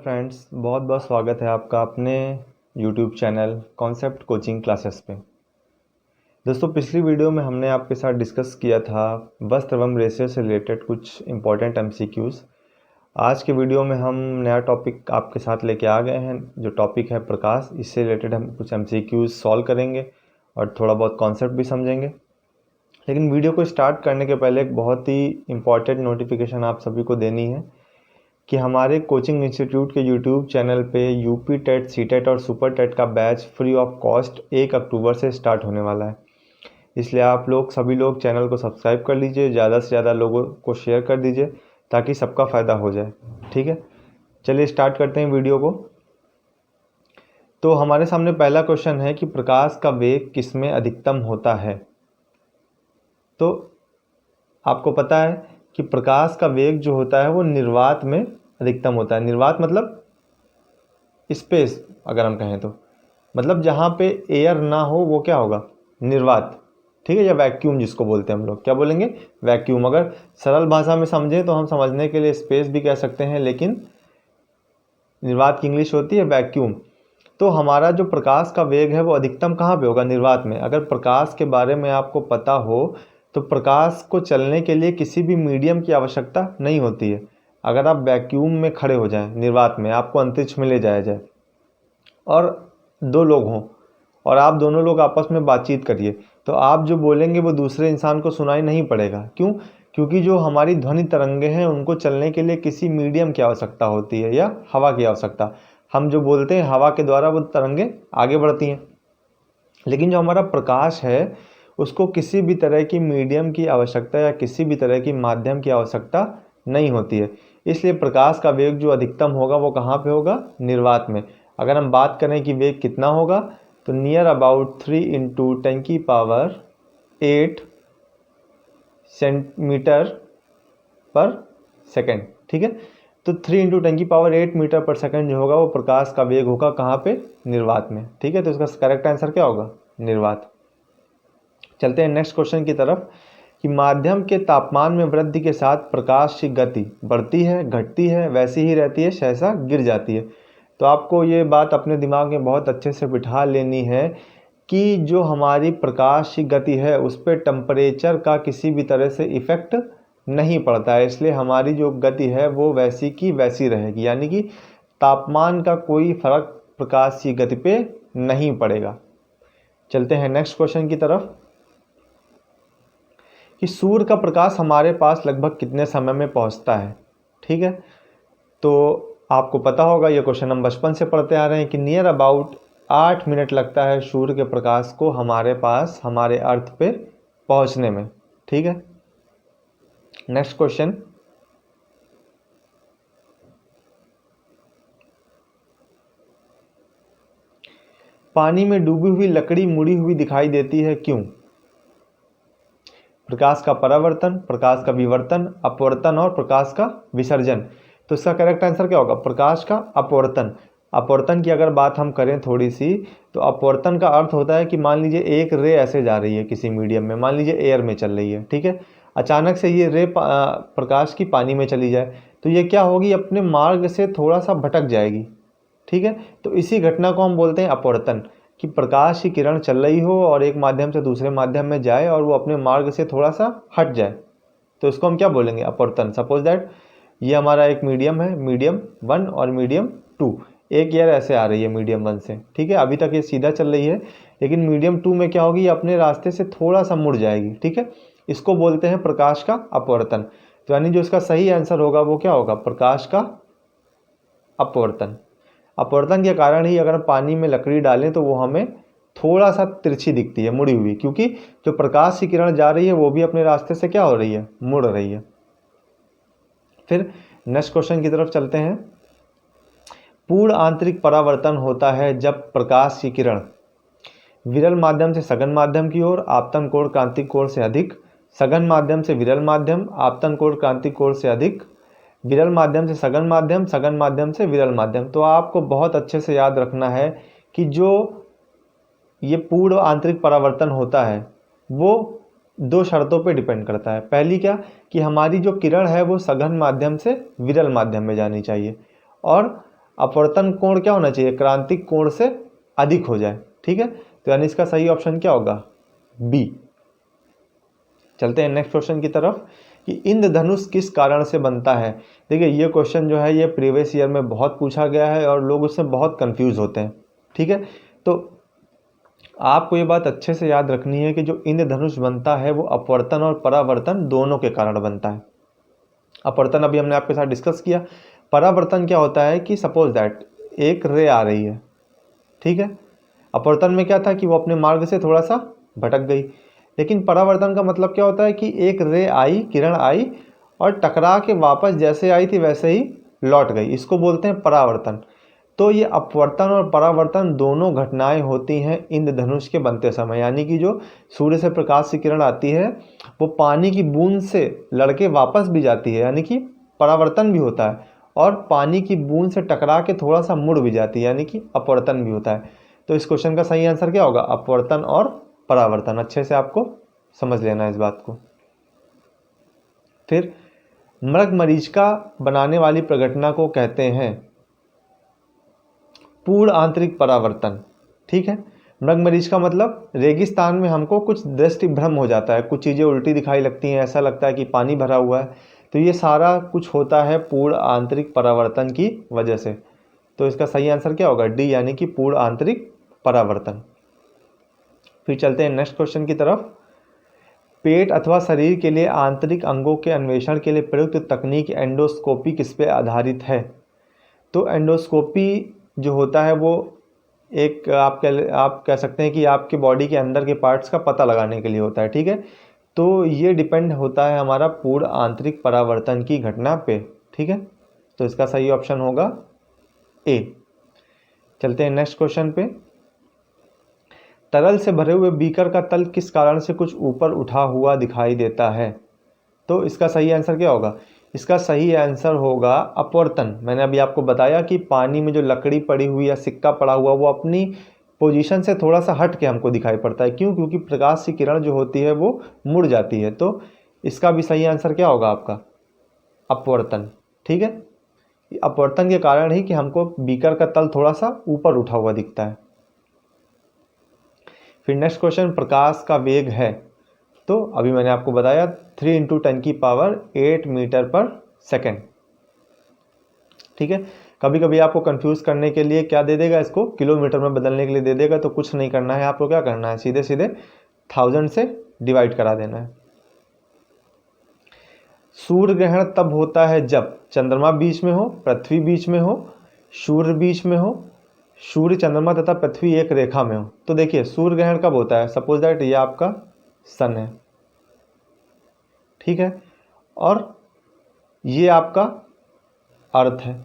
Friends, बहुत बहुत स्वागत है आपका अपने YouTube channel concept coaching classes पे। दोस्तों, पिछली वीडियो में हमने आपके साथ डिस्कस किया था वस्त्र एवं रेशे से रिलेटेड कुछ इम्पॉर्टेंट एमसीक्यूज़। आज के वीडियो में हम नया टॉपिक आपके साथ लेके आ गए हैं, जो टॉपिक है प्रकाश। इससे रिलेटेड हम कुछ एमसीक्यूज़ सॉल्व करेंगे और थोड़ा बहुत कॉन्सेप्ट भी समझेंगे। लेकिन वीडियो को स्टार्ट करने के पहले एक बहुत ही इम्पॉर्टेंट नोटिफिकेशन आप सभी को देनी है कि हमारे कोचिंग इंस्टीट्यूट के यूट्यूब चैनल पे यूपी टेट, सी टेट और सुपर टेट का बैच फ्री ऑफ कॉस्ट 1 अक्टूबर से स्टार्ट होने वाला है। इसलिए आप लोग सभी लोग चैनल को सब्सक्राइब कर लीजिए, ज़्यादा से ज़्यादा लोगों को शेयर कर दीजिए ताकि सबका फ़ायदा हो जाए। ठीक है, चलिए स्टार्ट करते हैं वीडियो को। तो हमारे सामने पहला क्वेश्चन है कि प्रकाश का वेग किसमें अधिकतम होता है। तो आपको पता है कि प्रकाश का वेग जो होता है वो निर्वात में अधिकतम होता है। निर्वात मतलब स्पेस, अगर हम कहें तो मतलब जहाँ पे एयर ना हो वो क्या होगा, निर्वात। ठीक है, या वैक्यूम जिसको बोलते हैं हम लोग, क्या बोलेंगे, वैक्यूम। अगर सरल भाषा में समझें तो हम समझने के लिए स्पेस भी कह सकते हैं, लेकिन निर्वात की इंग्लिश होती है वैक्यूम। तो हमारा जो प्रकाश का वेग है वो अधिकतम कहाँ पे होगा, निर्वात में। अगर प्रकाश के बारे में आपको पता हो तो प्रकाश को चलने के लिए किसी भी मीडियम की आवश्यकता नहीं होती है। अगर आप वैक्यूम में खड़े हो जाएं, निर्वात में, आपको अंतरिक्ष में ले जाया जाए और दो लोग हों और आप दोनों लोग आपस में बातचीत करिए, तो आप जो बोलेंगे वो दूसरे इंसान को सुनाई नहीं पड़ेगा। क्यों? क्योंकि जो हमारी ध्वनि तरंगे हैं उनको चलने के लिए किसी मीडियम की आवश्यकता होती है या हवा की आवश्यकता। हम जो बोलते हैं हवा के द्वारा वो तरंगे आगे बढ़ती हैं, लेकिन जो हमारा प्रकाश है उसको किसी भी तरह की मीडियम की आवश्यकता या किसी भी तरह की माध्यम की आवश्यकता नहीं होती है। इसलिए प्रकाश का वेग जो अधिकतम होगा वो कहाँ पे होगा, निर्वात में। अगर हम बात करें कि वेग कितना होगा तो नियर अबाउट 3 इंटू 10⁸ सेंटीमीटर पर सेकेंड। ठीक है, तो 3 इंटू 10⁸ मीटर पर सेकेंड जो होगा वो प्रकाश का वेग होगा कहाँ पे, निर्वात में। ठीक है, तो इसका करेक्ट आंसर क्या होगा, निर्वात। चलते हैं नेक्स्ट क्वेश्चन की तरफ कि माध्यम के तापमान में वृद्धि के साथ प्रकाश की गति बढ़ती है, घटती है, वैसी ही रहती है, सहसा गिर जाती है। तो आपको ये बात अपने दिमाग में बहुत अच्छे से बिठा लेनी है कि जो हमारी प्रकाश की गति है उस पर टेम्परेचर का किसी भी तरह से इफ़ेक्ट नहीं पड़ता है। इसलिए हमारी जो गति है वो वैसी की वैसी रहेगी, यानी कि तापमान का कोई फर्क प्रकाश की गति पे नहीं पड़ेगा। चलते हैं नेक्स्ट क्वेश्चन की तरफ कि सूर्य का प्रकाश हमारे पास लगभग कितने समय में पहुंचता है। ठीक है, तो आपको पता होगा, ये क्वेश्चन हम बचपन से पढ़ते आ रहे हैं कि नियर अबाउट 8 मिनट लगता है सूर्य के प्रकाश को हमारे पास, हमारे अर्थ पे पहुंचने में। ठीक है, नेक्स्ट क्वेश्चन, पानी में डूबी हुई लकड़ी मुड़ी हुई दिखाई देती है, क्यों? प्रकाश का परावर्तन, प्रकाश का विवर्तन, अपवर्तन और प्रकाश का विसर्जन। तो इसका करेक्ट आंसर क्या होगा, प्रकाश का अपवर्तन। अपवर्तन की अगर बात हम करें थोड़ी सी, तो अपवर्तन का अर्थ होता है कि मान लीजिए एक रे ऐसे जा रही है किसी मीडियम में, मान लीजिए एयर में चल रही है। ठीक है, अचानक से ये रे प्रकाश की पानी में चली जाए तो ये क्या होगी, अपने मार्ग से थोड़ा सा भटक जाएगी। ठीक है, तो इसी घटना को हम बोलते हैं अपवर्तन, कि प्रकाश की किरण चल रही हो और एक माध्यम से दूसरे माध्यम में जाए और वो अपने मार्ग से थोड़ा सा हट जाए, तो इसको हम क्या बोलेंगे, अपवर्तन। सपोज दैट ये हमारा एक मीडियम है, मीडियम 1 और मीडियम 2। एक एयर ऐसे आ रही है मीडियम 1 से। ठीक है, अभी तक ये सीधा चल रही है, लेकिन मीडियम 2 में क्या होगी, ये अपने रास्ते से थोड़ा सा मुड़ जाएगी। ठीक है, इसको बोलते हैं प्रकाश का अपवर्तन। तो यानी जो इसका सही आंसर होगा वो क्या होगा, प्रकाश का अपवर्तन। अपवर्तन के कारण ही अगर पानी में लकड़ी डालें तो वो हमें थोड़ा सा तिरछी दिखती है, मुड़ी हुई, क्योंकि जो प्रकाश की किरण जा रही है वो भी अपने रास्ते से क्या हो रही है, मुड़ रही है। फिर नेक्स्ट क्वेश्चन की तरफ चलते हैं। पूर्ण आंतरिक परावर्तन होता है जब प्रकाश की किरण विरल माध्यम से सघन माध्यम की ओर, आपतन कोण क्रांतिक कोण से अधिक, सघन माध्यम से विरल माध्यम, आपतन कोण क्रांतिक कोण से अधिक, विरल माध्यम से सघन माध्यम, सघन माध्यम से विरल माध्यम। तो आपको बहुत अच्छे से याद रखना है कि जो ये पूर्ण आंतरिक परावर्तन होता है वो 2 शर्तों पे डिपेंड करता है। पहली क्या, कि हमारी जो किरण है वो सघन माध्यम से विरल माध्यम में जानी चाहिए, और अपवर्तन कोण क्या होना चाहिए, क्रांतिक कोण से अधिक हो जाए। ठीक है, तो यानी इसका सही ऑप्शन क्या होगा, बी। चलते हैं नेक्स्ट क्वेश्चन की तरफ कि इंद्रधनुष किस कारण से बनता है। देखिए ये क्वेश्चन जो है ये प्रीवियस ईयर में बहुत पूछा गया है और लोग उससे बहुत कंफ्यूज होते हैं। ठीक है, तो आपको ये बात अच्छे से याद रखनी है कि जो इंद्रधनुष बनता है वो अपवर्तन और परावर्तन दोनों के कारण बनता है। अपवर्तन अभी हमने आपके साथ डिस्कस किया। परावर्तन क्या होता है कि सपोज दैट एक रे आ रही है, ठीक है, अपवर्तन में क्या था कि वो अपने मार्ग से थोड़ा सा भटक गई, लेकिन परावर्तन का मतलब क्या होता है कि एक रे आई, किरण आई और टकरा के वापस जैसे आई थी वैसे ही लौट गई, इसको बोलते हैं परावर्तन। तो ये अपवर्तन और परावर्तन दोनों घटनाएं होती हैं इंद्रधनुष के बनते समय, यानी कि जो सूर्य से प्रकाश की किरण आती है वो पानी की बूंद से लड़के वापस भी जाती है, यानी कि परावर्तन भी होता है, और पानी की बूंद से टकरा के थोड़ा सा मुड़ भी जाती है, यानी कि अपवर्तन भी होता है। तो इस क्वेश्चन का सही आंसर क्या होगा, अपवर्तन और परावर्तन। अच्छे से आपको समझ लेना है इस बात को। फिर मृगमरीचिका बनाने वाली प्रघटना को कहते हैं पूर्ण आंतरिक परावर्तन। ठीक है, मृगमरीचिका मतलब रेगिस्तान में हमको कुछ दृष्टि भ्रम हो जाता है, कुछ चीज़ें उल्टी दिखाई लगती हैं, ऐसा लगता है कि पानी भरा हुआ है, तो ये सारा कुछ होता है पूर्ण आंतरिक परावर्तन की वजह से। तो इसका सही आंसर क्या होगा, डी, यानी कि पूर्ण आंतरिक परावर्तन। फिर चलते हैं नेक्स्ट क्वेश्चन की तरफ। पेट अथवा शरीर के लिए आंतरिक अंगों के अन्वेषण के लिए प्रयुक्त तकनीक एंडोस्कोपी किस पे आधारित है। तो एंडोस्कोपी जो होता है वो एक आप कह सकते हैं कि आपके बॉडी के अंदर के पार्ट्स का पता लगाने के लिए होता है। ठीक है, तो ये डिपेंड होता है हमारा पूर्ण आंतरिक परावर्तन की घटना पे। ठीक है, तो इसका सही ऑप्शन होगा ए। चलते हैं नेक्स्ट क्वेश्चन पे। तरल से भरे हुए बीकर का तल किस कारण से कुछ ऊपर उठा हुआ दिखाई देता है। तो इसका सही आंसर क्या होगा, इसका सही आंसर होगा अपवर्तन। मैंने अभी आपको बताया कि पानी में जो लकड़ी पड़ी हुई या सिक्का पड़ा हुआ वो अपनी पोजीशन से थोड़ा सा हट के हमको दिखाई पड़ता है। क्यों, क्योंकि प्रकाश की किरण जो होती है वो मुड़ जाती है। तो इसका भी सही आंसर क्या होगा आपका, अपवर्तन। ठीक है, अपवर्तन के कारण ही कि हमको बीकर का तल थोड़ा सा ऊपर उठा हुआ दिखता है। फिर नेक्स्ट क्वेश्चन, प्रकाश का वेग है। तो अभी मैंने आपको बताया 3 × 10⁸ मीटर पर सेकेंड। ठीक है, कभी कभी आपको कंफ्यूज करने के लिए क्या दे देगा, इसको किलोमीटर में बदलने के लिए दे देगा। तो कुछ नहीं करना है आपको, क्या करना है, सीधे सीधे 1000 से डिवाइड करा देना है। सूर्य ग्रहण तब होता है जब चंद्रमा बीच में हो, पृथ्वी बीच में हो, सूर्य बीच में हो, सूर्य, चंद्रमा तथा पृथ्वी एक रेखा में हो। तो देखिए सूर्य ग्रहण कब होता है, सपोज दैट ये आपका सन है, ठीक है, और ये आपका अर्थ है।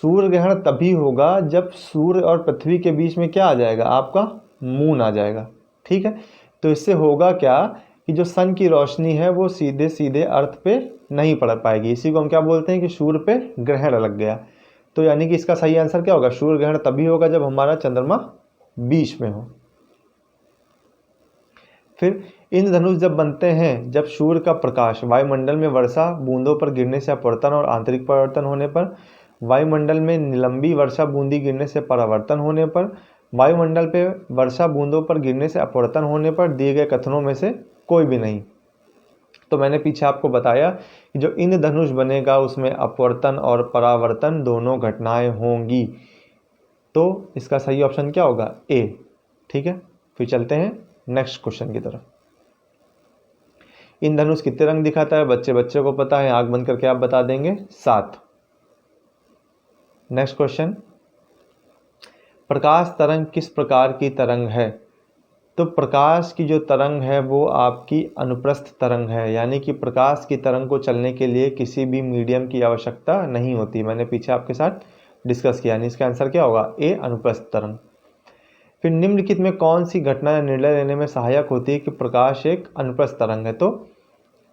सूर्य ग्रहण तभी होगा जब सूर्य और पृथ्वी के बीच में क्या आ जाएगा, आपका मून आ जाएगा। ठीक है, तो इससे होगा क्या कि जो सन की रोशनी है वो सीधे सीधे अर्थ पे नहीं पड़ पाएगी। इसी को हम क्या बोलते हैं कि सूर्य पे ग्रहण लग गया। तो यानी कि इसका सही आंसर क्या होगा, सूर्य ग्रहण तभी होगा जब हमारा चंद्रमा बीच में हो। फिर इंद्रधनुष जब बनते हैं जब सूर्य का प्रकाश वायुमंडल में वर्षा बूंदों पर गिरने से अपवर्तन और आंतरिक परावर्तन होने पर, वायुमंडल में निलंबी वर्षा बूंदी गिरने से परावर्तन होने पर, वायुमंडल पे वर्षा बूंदों पर गिरने से अपवर्तन होने पर, दिए गए कथनों में से कोई भी नहीं। तो मैंने पीछे आपको बताया कि जो इंद्रधनुष बनेगा उसमें अपवर्तन और परावर्तन दोनों घटनाएं होंगी। तो इसका सही ऑप्शन क्या होगा, ए। ठीक है, फिर चलते हैं नेक्स्ट क्वेश्चन की तरफ। इंद्रधनुष कितने रंग दिखाता है, बच्चे को पता है, आंख बंद करके आप बता देंगे 7। नेक्स्ट क्वेश्चन, प्रकाश तरंग किस प्रकार की तरंग है। तो प्रकाश की जो तरंग है वो आपकी अनुप्रस्थ तरंग है, यानी कि प्रकाश की तरंग को चलने के लिए किसी भी मीडियम की आवश्यकता नहीं होती। मैंने पीछे आपके साथ डिस्कस किया, यानी इसका आंसर क्या होगा, ए, अनुप्रस्थ तरंग। फिर निम्नलिखित में कौन सी घटना या निर्णय लेने में सहायक होती है कि प्रकाश एक अनुप्रस्थ तरंग है। तो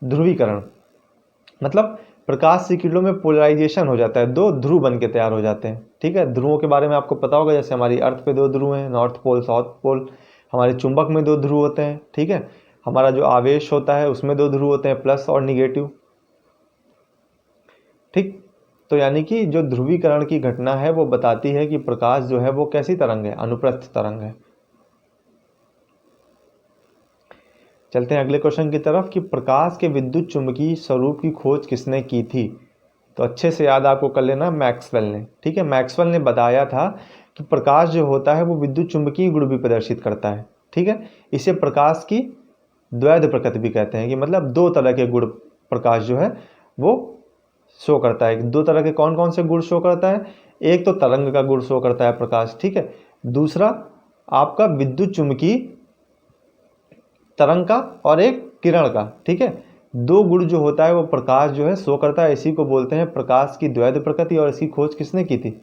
ध्रुवीकरण, मतलब प्रकाश की किरणों में पोलराइजेशन हो जाता है, 2 ध्रुव बन के तैयार हो जाते हैं। ठीक है, ध्रुवों के बारे में आपको पता होगा, जैसे हमारी अर्थ पे 2 ध्रुव हैं, नॉर्थ पोल साउथ पोल। हमारे चुंबक में 2 ध्रुव होते हैं। ठीक है, हमारा जो आवेश होता है उसमें 2 ध्रुव होते हैं, प्लस और निगेटिव। ठीक, तो यानी कि जो ध्रुवीकरण की घटना है वो बताती है कि प्रकाश जो है वो कैसी तरंग है, अनुप्रस्थ तरंग है। चलते हैं अगले क्वेश्चन की तरफ कि प्रकाश के विद्युत चुंबकीय स्वरूप की खोज किसने की थी। तो अच्छे से याद आपको कर लेना, मैक्सवेल ने। ठीक है, मैक्सवेल ने बताया था कि प्रकाश जो होता है वो विद्युत चुंबकीय गुण भी प्रदर्शित करता है। ठीक है, इसे प्रकाश की द्वैध प्रकृति भी कहते हैं कि मतलब दो तरह के गुण प्रकाश जो है वो शो करता है। दो तरह के कौन कौन से गुण शो करता है? एक तो तरंग का गुण शो करता है प्रकाश, ठीक है, दूसरा आपका विद्युत चुंबकीय तरंग का और एक किरण का। ठीक है, दो गुण जो होता है वो प्रकाश जो है शो करता है, इसी को बोलते हैं प्रकाश की द्वैध प्रकृति। और इसकी खोज किसने की थी?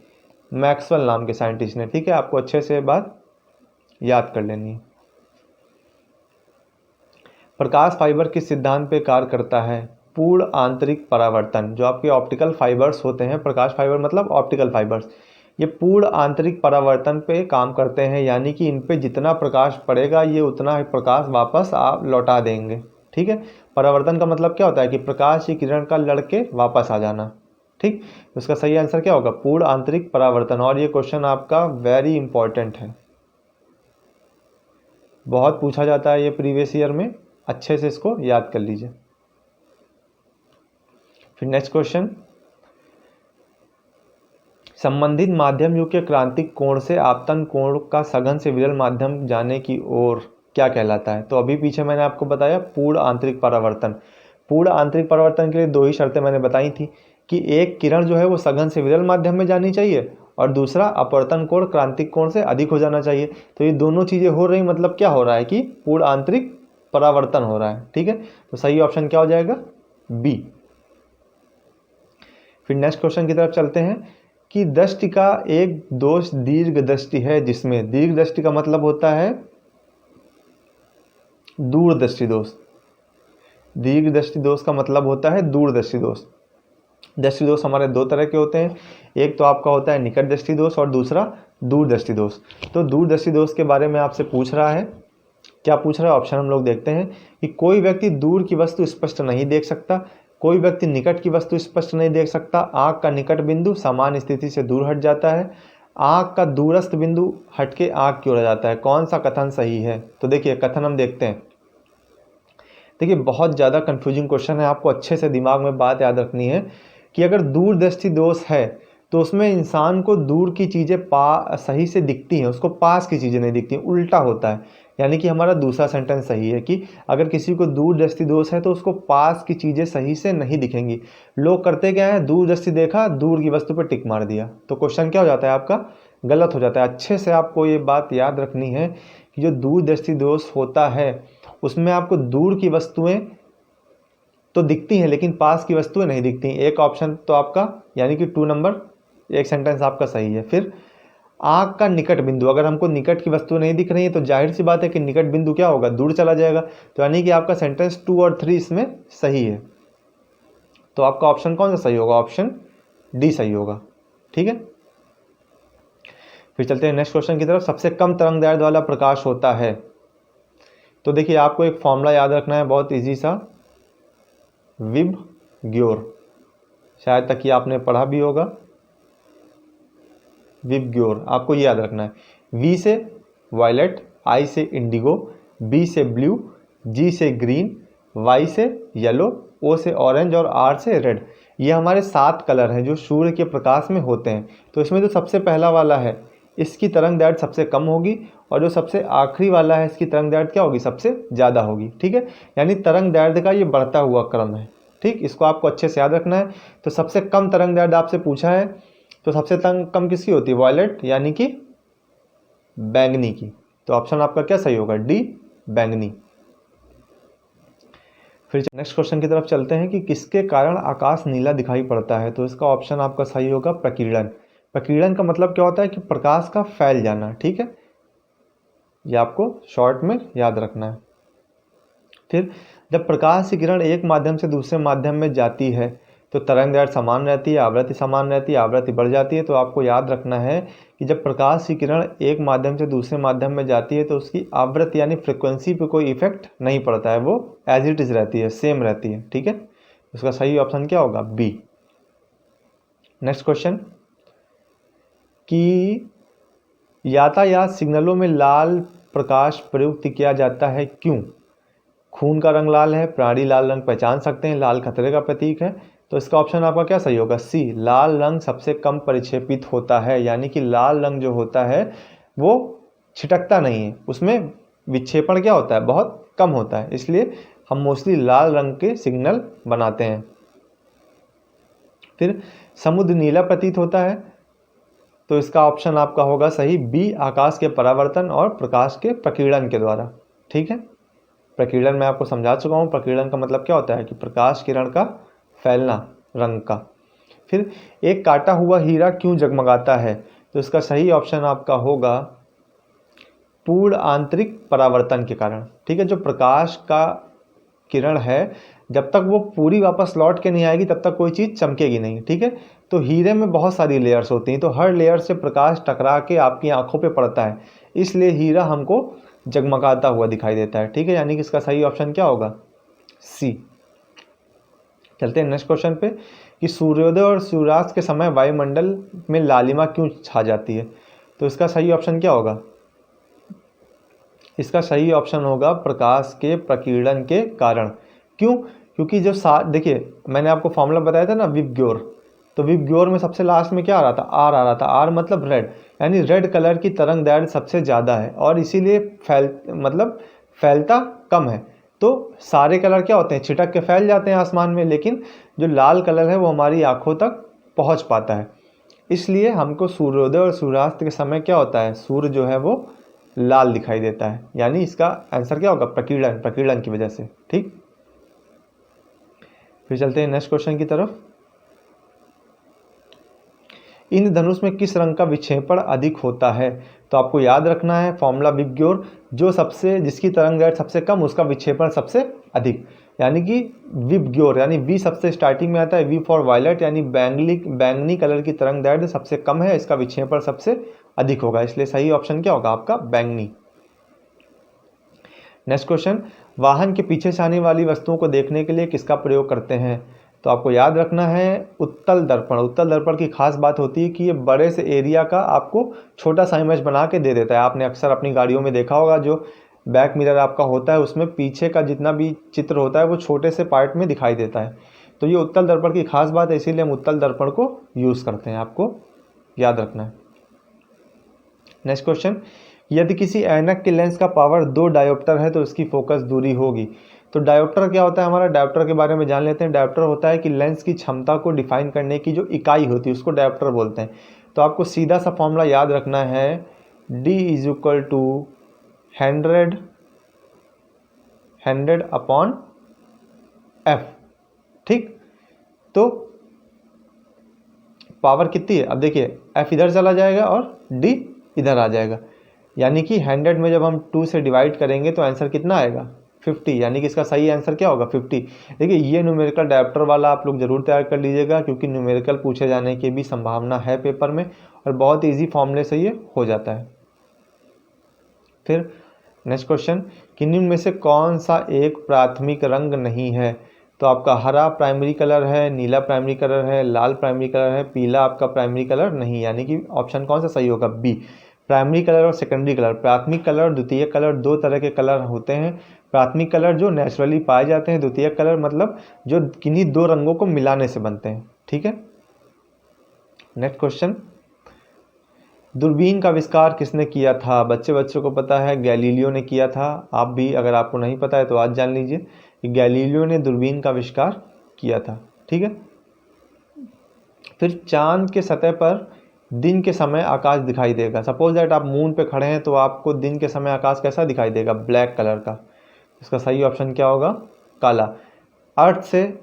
मैक्सवेल नाम के साइंटिस्ट ने। ठीक है, आपको अच्छे से बात याद कर लेनी है। प्रकाश फाइबर किस सिद्धांत पे कार्य करता है? पूर्ण आंतरिक परावर्तन। जो आपके ऑप्टिकल फाइबर्स होते हैं, प्रकाश फाइबर मतलब ऑप्टिकल फाइबर्स, ये पूर्ण आंतरिक परावर्तन पे काम करते हैं, यानी कि इन पे जितना प्रकाश पड़ेगा ये उतना ही प्रकाश वापस आप लौटा देंगे। ठीक है, परावर्तन का मतलब क्या होता है कि प्रकाश की किरण का लड़के वापस आ जाना। ठीक, उसका सही आंसर क्या होगा? पूर्ण आंतरिक परावर्तन। और ये क्वेश्चन आपका वेरी इंपॉर्टेंट है, बहुत पूछा जाता है ये प्रीवियस ईयर में, अच्छे से इसको याद कर लीजिए। फिर नेक्स्ट क्वेश्चन, संबंधित माध्यम युग के क्रांतिक कोण से आपतन कोण का सघन से विरल माध्यम जाने की ओर क्या कहलाता है? तो अभी पीछे मैंने आपको बताया पूर्ण आंतरिक परावर्तन। पूर्ण आंतरिक परावर्तन के लिए दो ही शर्तें मैंने बताई थी कि एक किरण जो है वो सघन से विरल माध्यम में जानी चाहिए और दूसरा अपवर्तन कोण क्रांतिक कोण से अधिक हो जाना चाहिए। तो ये दोनों चीज़ें हो रही, मतलब क्या हो रहा है कि पूर्ण आंतरिक परावर्तन हो रहा है। ठीक है, तो सही ऑप्शन क्या हो जाएगा? बी। फिर नेक्स्ट क्वेश्चन की तरफ चलते हैं कि दृष्टि का एक दोष दीर्घ दृष्टि है, जिसमें दीर्घ दृष्टि का मतलब होता है दूरदृष्टि दोष। दीर्घ दृष्टि दोष का मतलब होता है दूरदृष्टि दोष। दृष्टि दोष हमारे दो तरह के होते हैं, एक तो आपका होता है निकट दृष्टि दोष और दूसरा दूरदृष्टि दोष। तो दूरदृष्टि दोष के बारे में आपसे पूछ रहा है, क्या पूछ रहा है? ऑप्शन हम लोग देखते हैं कि कोई व्यक्ति दूर की वस्तु स्पष्ट नहीं देख सकता, कोई व्यक्ति निकट की वस्तु स्पष्ट नहीं देख सकता, आँख का निकट बिंदु समान स्थिति से दूर हट जाता है, आँख का दूरस्थ बिंदु हटके आँख की ओर आ जाता है। कौन सा कथन सही है? तो देखिए कथन हम देखते हैं। देखिए बहुत ज़्यादा कंफ्यूजिंग क्वेश्चन है, आपको अच्छे से दिमाग में बात याद रखनी है कि अगर दूरदृष्टि दोष है तो उसमें इंसान को दूर की चीज़ें सही से दिखती हैं, उसको पास की चीज़ें नहीं दिखती, उल्टा होता है। यानी कि हमारा दूसरा सेंटेंस सही है कि अगर किसी को दूरदृष्टि दोष है तो उसको पास की चीज़ें सही से नहीं दिखेंगी। लोग करते क्या है, दूरदृष्टि देखा, दूर की वस्तु पर टिक मार दिया, तो क्वेश्चन क्या हो जाता है आपका? गलत हो जाता है। अच्छे से आपको ये बात याद रखनी है कि जो दूरदृष्टि दोष होता है उसमें आपको दूर की वस्तुएं तो दिखती हैं लेकिन पास की वस्तुएं नहीं दिखती। एक ऑप्शन तो आपका यानी कि 2 नंबर, एक सेंटेंस आपका सही है। फिर आँख का निकट बिंदु, अगर हमको निकट की वस्तु नहीं दिख रही है तो जाहिर सी बात है कि निकट बिंदु क्या होगा? दूर चला जाएगा। तो यानी कि आपका सेंटेंस 2 और 3 इसमें सही है। तो आपका ऑप्शन कौन सा सही होगा? ऑप्शन डी सही होगा। ठीक है, फिर चलते हैं नेक्स्ट क्वेश्चन की तरफ। सबसे कम तरंग दैर्ध्य वाला प्रकाश होता है, तो देखिए आपको एक फॉर्मूला याद रखना है, बहुत इजी सा, विब ग्योर, शायद तक कि आपने पढ़ा भी होगा। विब ग्योर आपको ये याद रखना है, वी से वायलेट, आई से इंडिगो, बी से ब्लू, जी से ग्रीन, वाई से येलो, ओ से ऑरेंज और आर से रेड। ये हमारे 7 कलर हैं जो सूर्य के प्रकाश में होते हैं। तो इसमें जो सबसे पहला वाला है इसकी तरंग दैर्ध्य सबसे कम होगी और जो सबसे आखिरी वाला है इसकी तरंग दैर्ध्य क्या होगी? सबसे ज़्यादा होगी। ठीक है, यानी तरंग दैर्ध्य का ये बढ़ता हुआ क्रम है। ठीक, इसको आपको अच्छे से याद रखना है। तो सबसे कम तरंग दैर्ध्य आपसे पूछा है, तो सबसे कम किसकी होती है? वॉयलेट यानी कि बैंगनी की। तो ऑप्शन आपका क्या सही होगा? डी, बैंगनी। फिर नेक्स्ट क्वेश्चन की तरफ चलते हैं कि किसके कारण आकाश नीला दिखाई पड़ता है। तो इसका ऑप्शन आपका सही होगा प्रकीर्णन। प्रकीर्णन का मतलब क्या होता है कि प्रकाश का फैल जाना। ठीक है, ये आपको शॉर्ट में याद रखना है। फिर जब प्रकाश की किरण एक माध्यम से दूसरे माध्यम में जाती है तो तरंग दैर्ध्य समान रहती है, आवृत्ति समान रहती है, आवृत्ति बढ़ जाती है। तो आपको याद रखना है कि जब प्रकाश की किरण एक माध्यम से दूसरे माध्यम में जाती है तो उसकी आवृत्ति यानी फ्रिक्वेंसी पे कोई इफेक्ट नहीं पड़ता है, वो एज इट इज़ रहती है, सेम रहती है। ठीक है, उसका सही ऑप्शन क्या होगा? बी। नेक्स्ट क्वेश्चन कि यातायात सिग्नलों में लाल प्रकाश प्रयुक्त किया जाता है क्यों? खून का रंग लाल है, प्राणी लाल रंग पहचान सकते हैं, लाल खतरे का प्रतीक है। तो इसका ऑप्शन आपका क्या सही होगा? सी, लाल रंग सबसे कम परिक्षेपित होता है, यानी कि लाल रंग जो होता है वो छिटकता नहीं है, उसमें विक्षेपण क्या होता है? बहुत कम होता है, इसलिए हम मोस्टली लाल रंग के सिग्नल बनाते हैं। फिर समुद्र नीला प्रतीत होता है, तो इसका ऑप्शन आपका होगा सही बी, आकाश के परावर्तन और प्रकाश के प्रकीर्णन के द्वारा। ठीक है, प्रकीर्णन मैं आपको समझा चुका हूँ। प्रकीर्णन का मतलब क्या होता है कि प्रकाश किरण का फैलना रंग का। फिर एक काटा हुआ हीरा क्यों जगमगाता है? तो इसका सही ऑप्शन आपका होगा पूर्ण आंतरिक परावर्तन के कारण। ठीक है, जो प्रकाश का किरण है जब तक वो पूरी वापस लौट के नहीं आएगी तब तक कोई चीज़ चमकेगी नहीं। ठीक है, तो हीरे में बहुत सारी लेयर्स होती हैं, तो हर लेयर से प्रकाश टकरा के आपकी आंखों पे पड़ता है, इसलिए हीरा हमको जगमगाता हुआ दिखाई देता है। ठीक है, यानी कि इसका सही ऑप्शन क्या होगा? सी। चलते हैं नेक्स्ट क्वेश्चन पे कि सूर्योदय और सूर्यास्त के समय वायुमंडल में लालिमा क्यों छा जाती है? तो इसका सही ऑप्शन क्या होगा? इसका सही ऑप्शन होगा प्रकाश के प्रकीर्णन के कारण। क्यों? क्योंकि जो देखिए मैंने आपको फॉर्मूला बताया था ना विबग्योर, तो विबग्योर में सबसे लास्ट में क्या आ रहा था? आर आ रहा था। आर मतलब रेड, यानी रेड कलर की तरंग दैर्ध्य सबसे ज़्यादा है और इसीलिए फैलता कम है। तो सारे कलर क्या होते हैं? छिटक के फैल जाते हैं आसमान में, लेकिन जो लाल कलर है वो हमारी आंखों तक पहुंच पाता है। इसलिए हमको सूर्योदय और सूर्यास्त के समय क्या होता है? सूर्य जो है वो लाल दिखाई देता है, यानी इसका आंसर क्या होगा? प्रकीर्णन, प्रकीर्णन की वजह से। ठीक, फिर चलते हैं नेक्स्ट क्वेश्चन की तरफ। इंद्रधनुष में किस रंग का विक्षेपण अधिक होता है? तो आपको याद रखना है फॉर्मूला विबग्योर, जिसकी तरंग दैर्ध्य सबसे कम उसका विक्षेपण सबसे अधिक, यानी कि विबग्योर, यानी वी सबसे स्टार्टिंग में आता है, वी फॉर वायलेट, यानी बैंगनी कलर की तरंग दैर्ध्य सबसे कम है, इसका विक्षेपण सबसे अधिक होगा, इसलिए सही ऑप्शन क्या होगा आपका? बैंगनी। नेक्स्ट क्वेश्चन, वाहन के पीछे से आने वाली वस्तुओं को देखने के लिए किसका प्रयोग करते हैं? तो आपको याद रखना है उत्तल दर्पण। उत्तल दर्पण की खास बात होती है कि ये बड़े से एरिया का आपको छोटा सा इमेज बना के दे देता है। आपने अक्सर अपनी गाड़ियों में देखा होगा, जो बैक मिरर आपका होता है उसमें पीछे का जितना भी चित्र होता है वो छोटे से पार्ट में दिखाई देता है। तो ये उत्तल दर्पण की खास बात है, इसीलिए हम उत्तल दर्पण को यूज़ करते हैं, आपको याद रखना है। नेक्स्ट क्वेश्चन, यदि किसी ऐनक के लेंस का पावर 2 डायोप्टर है तो इसकी फोकस दूरी होगी। तो डायोप्टर क्या होता है? हमारा डायोप्टर के बारे में जान लेते हैं। डायोप्टर होता है कि लेंस की क्षमता को डिफाइन करने की जो इकाई होती है उसको डायोप्टर बोलते हैं। तो आपको सीधा सा फॉर्मूला याद रखना है, D is equal to 100/F। ठीक, तो पावर कितनी है? अब देखिए F इधर चला जाएगा और D इधर आ जाएगा, यानी कि 100 में जब हम 2 से डिवाइड करेंगे तो आंसर कितना आएगा? 50, यानी कि इसका सही आंसर क्या होगा? 50। देखिए ये न्यूमेरिकल डायोप्टर वाला आप लोग जरूर तैयार कर लीजिएगा, क्योंकि न्यूमेरिकल पूछे जाने की भी संभावना है पेपर में, और बहुत ईजी फॉर्मूले से ये हो जाता है। फिर नेक्स्ट क्वेश्चन, किन्हीं में से कौन सा एक प्राथमिक रंग नहीं है? तो आपका हरा प्राइमरी कलर है, नीला प्राइमरी कलर है, लाल प्राइमरी कलर है, पीला आपका प्राइमरी कलर नहीं, यानी कि ऑप्शन कौन सा सही होगा? बी, प्राइमरी कलर और सेकेंडरी कलर। प्राथमिक कलर और द्वितीयक कलर दो तरह के कलर होते हैं। प्राथमिक कलर जो नेचुरली पाए जाते हैं, द्वितीयक कलर मतलब जो किन्हीं दो रंगों को मिलाने से बनते हैं। ठीक है, नेक्स्ट क्वेश्चन, दूरबीन का आविष्कार किसने किया था? बच्चों को पता है, गैलीलियो ने किया था। आप भी अगर आपको नहीं पता है तो आज जान लीजिए कि गैलीलियो ने दूरबीन का आविष्कार किया था। ठीक है, फिर चांद के सतह पर दिन के समय आकाश दिखाई देगा। सपोज दैट आप मून पे खड़े हैं तो आपको दिन के समय आकाश कैसा दिखाई देगा? ब्लैक कलर का। इसका सही ऑप्शन क्या होगा? काला। अर्थ से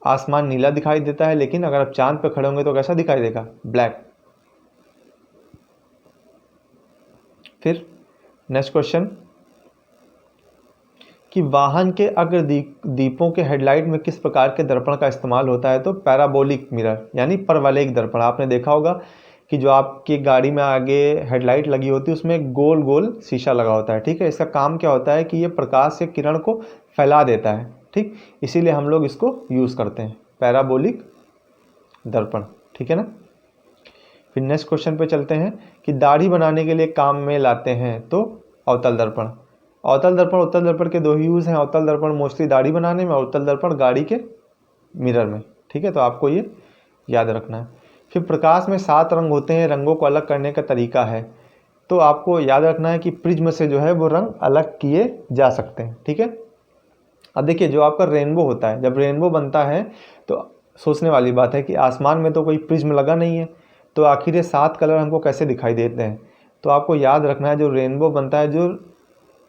आसमान नीला दिखाई देता है, लेकिन अगर आप चांद पे खड़े होंगे तो कैसा दिखाई देगा? ब्लैक। फिर नेक्स्ट क्वेश्चन, कि वाहन के अग्र दीपों के हेडलाइट में किस प्रकार के दर्पण का इस्तेमाल होता है? तो पैराबोलिक मिरर, यानी परवलयिक दर्पण। आपने देखा होगा कि जो आपकी गाड़ी में आगे हेडलाइट लगी होती है उसमें गोल गोल शीशा लगा होता है। ठीक है, इसका काम क्या होता है कि ये प्रकाश से किरण को फैला देता है। ठीक, इसीलिए हम लोग इसको यूज़ करते हैं, पैराबोलिक दर्पण, ठीक है ना। फिर नेक्स्ट क्वेश्चन पे चलते हैं कि दाढ़ी बनाने के लिए काम में लाते हैं तो अवतल दर्पण। अवतल दर्पण उत्तल दर्पण के दो ही यूज़ हैं। अवतल दर्पण मोस्टली दाढ़ी बनाने में, उत्तल दर्पण गाड़ी के मिरर में, ठीक है। तो आपको ये याद रखना है। फिर प्रकाश में 7 रंग होते हैं, रंगों को अलग करने का तरीका है। तो आपको याद रखना है कि प्रिज्म से जो है वो रंग अलग किए जा सकते हैं, ठीक है। अब देखिए जो आपका रेनबो होता है, जब रेनबो बनता है तो सोचने वाली बात है कि आसमान में तो कोई प्रिज्म लगा नहीं है, तो आखिर ये 7 कलर हमको कैसे दिखाई देते हैं। तो आपको याद रखना है जो रेनबो बनता है, जो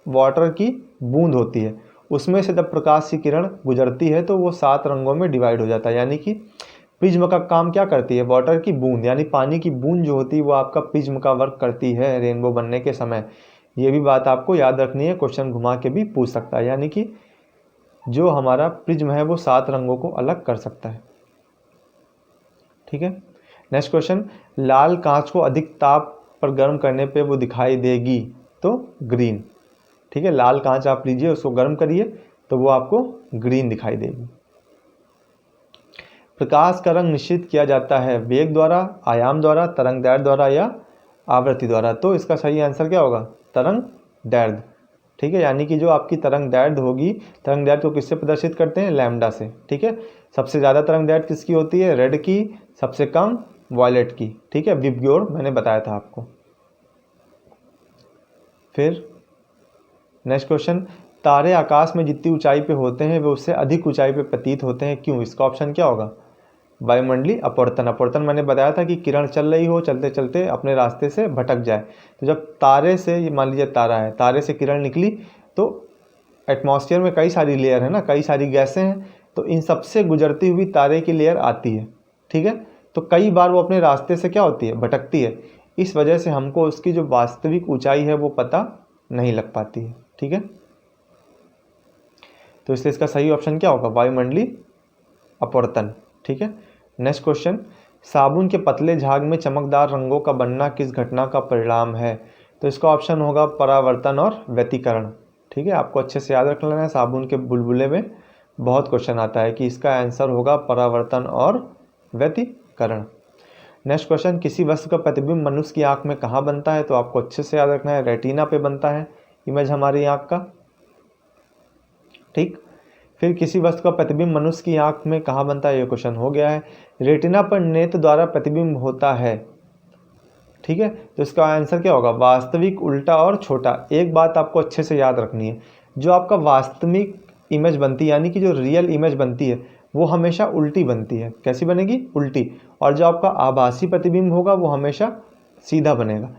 वाटर की बूंद होती है उसमें से जब प्रकाश की किरण गुजरती है तो वो 7 रंगों में डिवाइड हो जाता है। यानी कि प्रिज्म का काम क्या करती है, वाटर की बूंद यानी पानी की बूंद जो होती है वो आपका प्रिज्म का वर्क करती है रेनबो बनने के समय। ये भी बात आपको याद रखनी है, क्वेश्चन घुमा के भी पूछ सकता है। यानी कि जो हमारा प्रिज्म है वो 7 रंगों को अलग कर सकता है, ठीक है। नेक्स्ट क्वेश्चन, लाल कांच को अधिक ताप पर गर्म करने पे वो दिखाई देगी तो ग्रीन, ठीक है। लाल कांच आप लीजिए, उसको गर्म करिए तो वो आपको ग्रीन दिखाई देगी। प्रकाश का रंग निश्चित किया जाता है वेग द्वारा, आयाम द्वारा, तरंग दैर्ध्य द्वारा या आवृत्ति द्वारा। तो इसका सही आंसर क्या होगा, तरंग दैर्ध्य, ठीक है। यानी कि जो आपकी तरंग दैर्ध्य होगी, तरंग दैर्ध्य को किससे प्रदर्शित करते हैं, लैम्डा से, ठीक है। सबसे ज़्यादा तरंग दैर्ध्य किसकी होती है, रेड की, सबसे कम वॉयलेट की, ठीक है। विबग्योर मैंने बताया था आपको। फिर नेक्स्ट क्वेश्चन, तारे आकाश में जितनी ऊंचाई पे होते हैं वे उससे अधिक ऊंचाई पे प्रतीत होते हैं, क्यों। इसका ऑप्शन क्या होगा, वायुमंडलीय अपवर्तन। अपवर्तन मैंने बताया था कि किरण चल रही हो, चलते चलते अपने रास्ते से भटक जाए। तो जब तारे से, ये मान लीजिए तारा है, तारे से किरण निकली तो एटमॉस्फेयर में कई सारी लेयर है ना, कई सारी गैसें हैं, तो इन सबसे गुजरती हुई तारे की लेयर आती है, ठीक है। तो कई बार वो अपने रास्ते से क्या होती है, भटकती है। इस वजह से हमको उसकी जो वास्तविक ऊंचाई है वो पता नहीं लग पाती है, ठीक है। तो इसलिए इसका सही ऑप्शन क्या होगा, वायुमंडलीय अपवर्तन, ठीक है। नेक्स्ट क्वेश्चन, साबुन के पतले झाग में चमकदार रंगों का बनना किस घटना का परिणाम है। तो इसका ऑप्शन होगा परावर्तन और व्यतिकरण, ठीक है। आपको अच्छे से याद रख लेना है, साबुन के बुलबुले में बहुत क्वेश्चन आता है कि इसका आंसर होगा परावर्तन और व्यतिकरण। नेक्स्ट क्वेश्चन, किसी वस्तु का प्रतिबिंब मनुष्य की आंख में कहाँ बनता है। तो आपको अच्छे से याद रखना है, रेटिना पे बनता है इमेज हमारी आंख का, ठीक। फिर किसी वस्तु का प्रतिबिंब मनुष्य की आंख में कहाँ बनता है, ये क्वेश्चन हो गया है। रेटिना पर नेत्र द्वारा प्रतिबिंब होता है, ठीक है। तो इसका आंसर क्या होगा, वास्तविक, उल्टा और छोटा। एक बात आपको अच्छे से याद रखनी है, जो आपका वास्तविक इमेज बनती है यानी कि जो रियल इमेज बनती है वो हमेशा उल्टी बनती है। कैसी बनेगी, उल्टी। और जो आपका आभासी प्रतिबिंब होगा वो हमेशा सीधा बनेगा।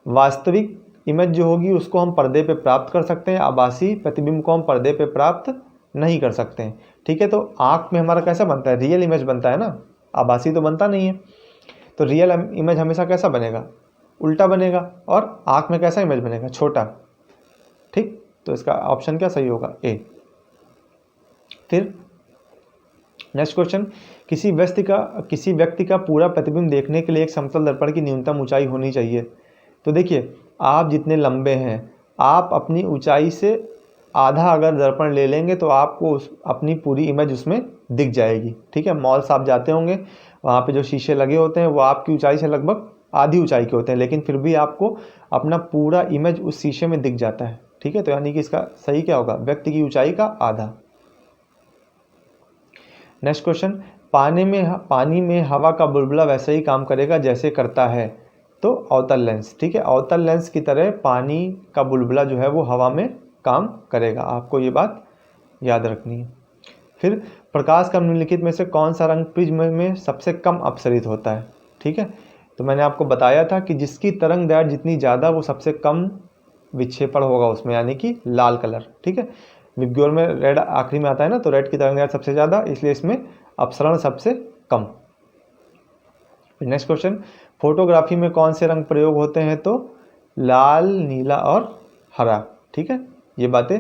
वास्तविक इमेज जो होगी उसको हम पर्दे पे प्राप्त कर सकते हैं, आभासी प्रतिबिंब को हम पर्दे पे प्राप्त नहीं कर सकते हैं, ठीक है। तो आँख में हमारा कैसा बनता है, रियल इमेज बनता है ना, आभासी तो बनता नहीं है। तो रियल इमेज हमेशा कैसा बनेगा, उल्टा बनेगा। और आँख में कैसा इमेज बनेगा, छोटा, ठीक। तो इसका ऑप्शन क्या सही होगा, ए। फिर नेक्स्ट क्वेश्चन, किसी व्यक्ति का पूरा प्रतिबिंब देखने के लिए एक समतल दर्पण की न्यूनतम ऊंचाई होनी चाहिए। तो देखिए आप जितने लंबे हैं, आप अपनी ऊंचाई से आधा अगर दर्पण ले लेंगे तो आपको अपनी पूरी इमेज उसमें दिख जाएगी, ठीक है। मॉल्स आप जाते होंगे, वहाँ पे जो शीशे लगे होते हैं वो आपकी ऊंचाई से लगभग आधी ऊंचाई के होते हैं, लेकिन फिर भी आपको अपना पूरा इमेज उस शीशे में दिख जाता है, ठीक है। तो यानी कि इसका सही क्या होगा, व्यक्ति की ऊंचाई का आधा। नेक्स्ट क्वेश्चन, पानी में हवा का बुलबुला वैसे ही काम करेगा जैसे करता है। तो अवतल लेंस, ठीक है। अवतल लेंस की तरह पानी का बुलबुला जो है वो हवा में काम करेगा, आपको ये बात याद रखनी है। फिर प्रकाश का निम्नलिखित में से कौन सा रंग प्रिज्म में सबसे कम अपसरित होता है, ठीक है। तो मैंने आपको बताया था कि जिसकी तरंग दैर्ध्य जितनी ज़्यादा वो सबसे कम विक्षेपण होगा उसमें, यानी कि लाल कलर, ठीक है। विबग्योर में रेड आखिरी में आता है ना, तो रेड की तरंग दैर्ध्य सबसे ज़्यादा, इसलिए इसमें अपसरण सबसे कम। नेक्स्ट क्वेश्चन, फोटोग्राफी में कौन से रंग प्रयोग होते हैं। तो लाल, नीला और हरा, ठीक है। ये बातें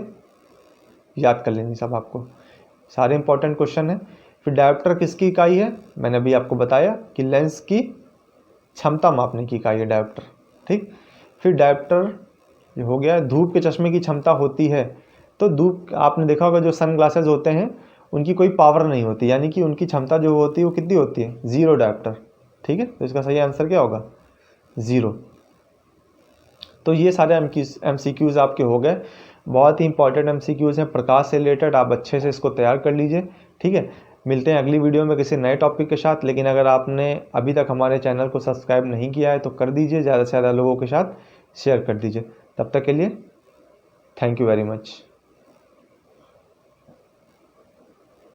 याद कर लेनी सब आपको, सारे इंपॉर्टेंट क्वेश्चन है। फिर डायोप्टर किसकी इकाई है, मैंने अभी आपको बताया कि लेंस की क्षमता मापने की इकाई है डायोप्टर, ठीक। फिर डायोप्टर ये हो गया। धूप के चश्मे की क्षमता होती है। तो धूप, आपने देखा होगा जो सन ग्लासेज होते हैं उनकी कोई पावर नहीं होती, यानी कि उनकी क्षमता जो होती है वो कितनी होती है, 0 डायोप्टर। ठीक है, तो इसका सही आंसर क्या होगा, 0। तो ये सारे MCQs आपके हो गए। बहुत ही इंपॉर्टेंट MCQs हैं प्रकाश से रिलेटेड, आप अच्छे से इसको तैयार कर लीजिए। ठीक है, मिलते हैं अगली वीडियो में किसी नए टॉपिक के साथ। लेकिन अगर आपने अभी तक हमारे चैनल को सब्सक्राइब नहीं किया है तो कर दीजिए, ज़्यादा से ज़्यादा लोगों के साथ शेयर कर दीजिए। तब तक के लिए थैंक यू वेरी मच।